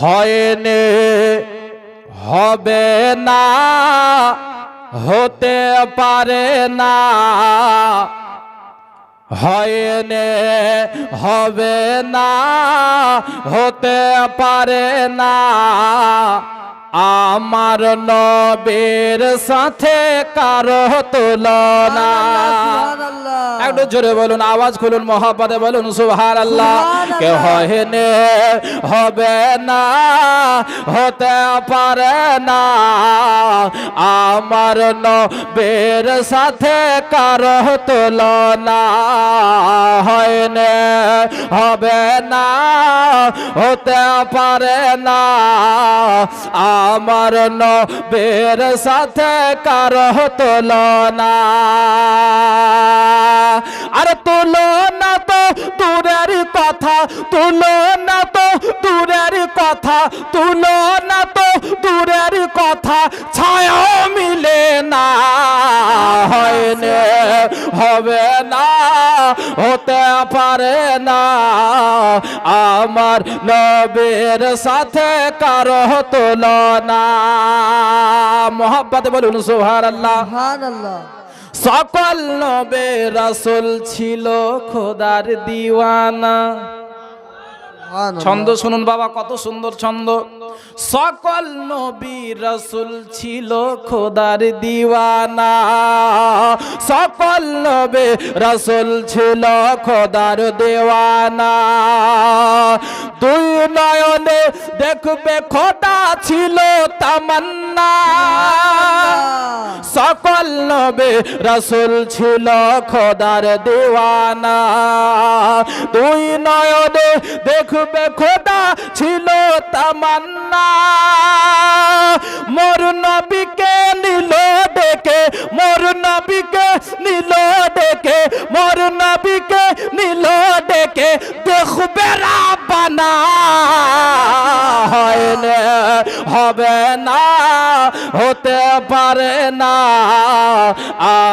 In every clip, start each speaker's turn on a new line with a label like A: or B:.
A: হয়নি, হবে না, হতে পারে না, হয়নি, হবে না, হতে পারে না, আমার নবীর সাথে কারো তুলনা। একটু জোরে বলুন, আওয়াজ খুলুন, মহব্বতে বলুন সুবহানাল্লাহ। কে হয়নি, হবে না, হতে পারে না, আমার নবীর সাথে কারো তুলনা। হয়নি, হবে না, হতে পারে না, আমার নবীর সাথে কারো তুলনা। আরে তুলনা তো দূরের কথা, তুলনা তো দূরের কথা, তুলনা তো দূরের কথা, ছায়া মিলে না। হয়নি, হবে না, হতে পারে না, আমার নবীর সাথে কারো তুলনা। মোহাব্বতে বলুন সুবহানাল্লাহ।
B: সুবহানাল্লাহ।
A: সকল নবী রাসূল ছিল খোদার দিওয়ানা। ছন্দ শুনুন বাবা, কত সুন্দর ছন্দ। সকল নবী রাসূল ছিল খোদার দিওয়ানা, সকল নবী রাসূল ছিল খোদার দিওয়ানা। দুই নয়নে দেখবে খোদা ছিল তামান্না, সকল নবী রাসূল ছিল খোদার দিওয়ানা। দুই নয়নে দেখবে খোদা ছিল তামান্না, মোর নবীকে নিল ডেকে, মোর নবীকে নিল ডেকে, মোর নবীকে নিল ডেকে, দেখবে রাব্বানা। হয়নি, হবে না, হতে পারে না,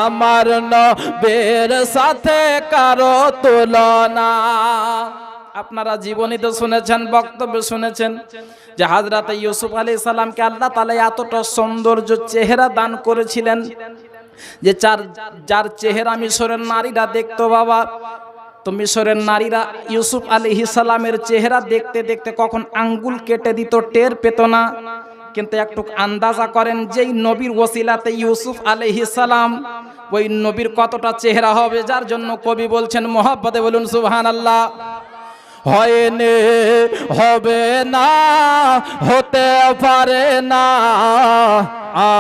A: আমার নবীর সাথে কারো তুলনা। আপনারা জীবনীতে শুনেছেন, বক্তব্য শুনেছেন যে হযরত ইউসুফ আলাইহিস সালামকে আল্লাহ তাআলা এতটা সৌন্দর্য চেহারা দান করেছিলেন যে যার চেহারা মিশরের নারীরা দেখতো বাবা, তো মিশরের নারীরা ইউসুফ আলাইহিস সালামের চেহারা দেখতে দেখতে কখন আঙ্গুল কেটে দিত, টের পেত না। কিন্তু একটু আন্দাজা করেন, যেই নবীর ওসিলাতে ইউসুফ আলাইহিস সালাম, ওই নবীর কতটা চেহারা হবে, যার জন্য কবি বলছেন, মোহাব্বতে বলুন সুবহানাল্লাহ। হয়নি, হবে না, হতে পারে না,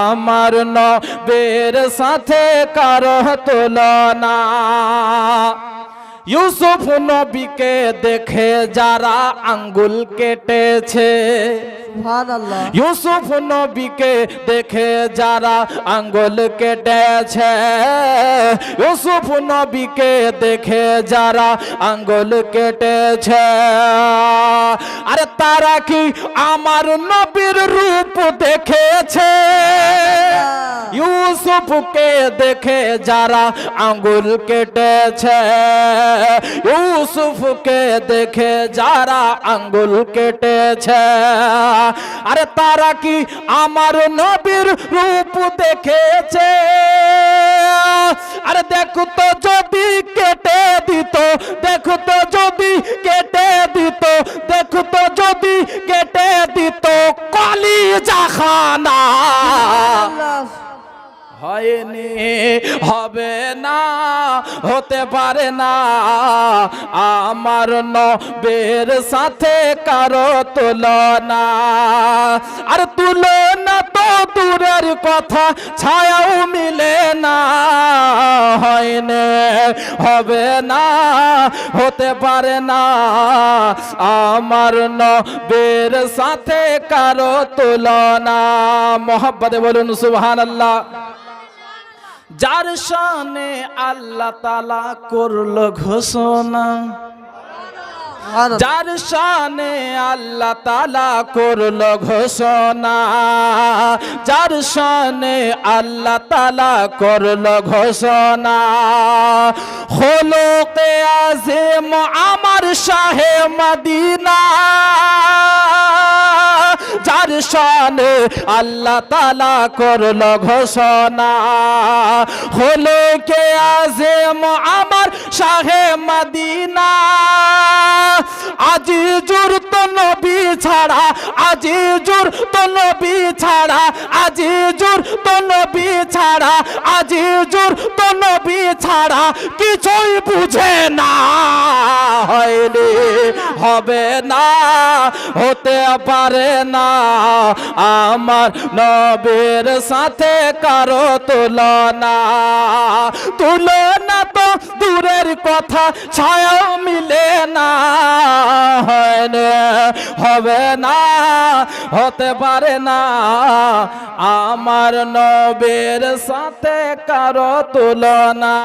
A: আমার নবীর সাথে কারো তুলনা। ইউসুফ নবীকে দেখে যারা আঙ্গুল কেটেছে,
B: সুবহানাল্লাহ।
A: ইউসুফ নবীকে দেখে যারা আঙ্গুল কেটেছে, ইউসুফ নবীকে দেখে যারা আঙ্গুল কেটেছে, আরে তারা কি আমার নবীর রূপ দেখেছে? ইউসুফকে দেখে যারা আঙ্গুল কেটেছে, ইউসুফকে দেখে যারা আঙ্গুল কেটেছে, আরে তারা কি আমার নবীর রূপ দেখেছে? আরে দেখো তো যদি কেটে দিত, দেখো তো যদি কেটে দিত, দেখো তো যদি কেটে দিত কলিজা খানা। হয়নি, হবে না, হতে পারে না, আমার নবীর সাথে কারো তুলনা। আর তুলনা তো দূরের কথা, ছায়াও মিলে না। হয়নি, হবে না, হতে পারে না, আমার নবীর সাথে কারো তুলনা। মোহাব্বতে বলুন সুবহানাল্লাহ। যার শানে আল্লাহ তাআলা করলো ঘোষণা, যার শানে আল্লাহ তাআলা করল ঘোষণা, যার শানে আল্লাহ তাআলা করল ঘোষণা, খোলকে আযম আমার শাহে মদিনা, যার শানে আল্লাহ তাআলা করল ঘোষণা, খোলকে আযম আমার শাহে মদিনা, আজিজুর তো নবী ছাড়া, আজিজুর তো নবী ছাড়া, আজিজুর তো নবী ছাড়া, আজিজুর তো নবী ছাড়া কিছুই বুঝে না, হয়নি হবে না, হতে পারে না, আমার নবীর সাথে কারো তুলনা, তুলনা তো দূরের কথা ছায়াও মিলে না, হবে না, হতে পারে না, আমার নবীর সাথে কারো তুলনা।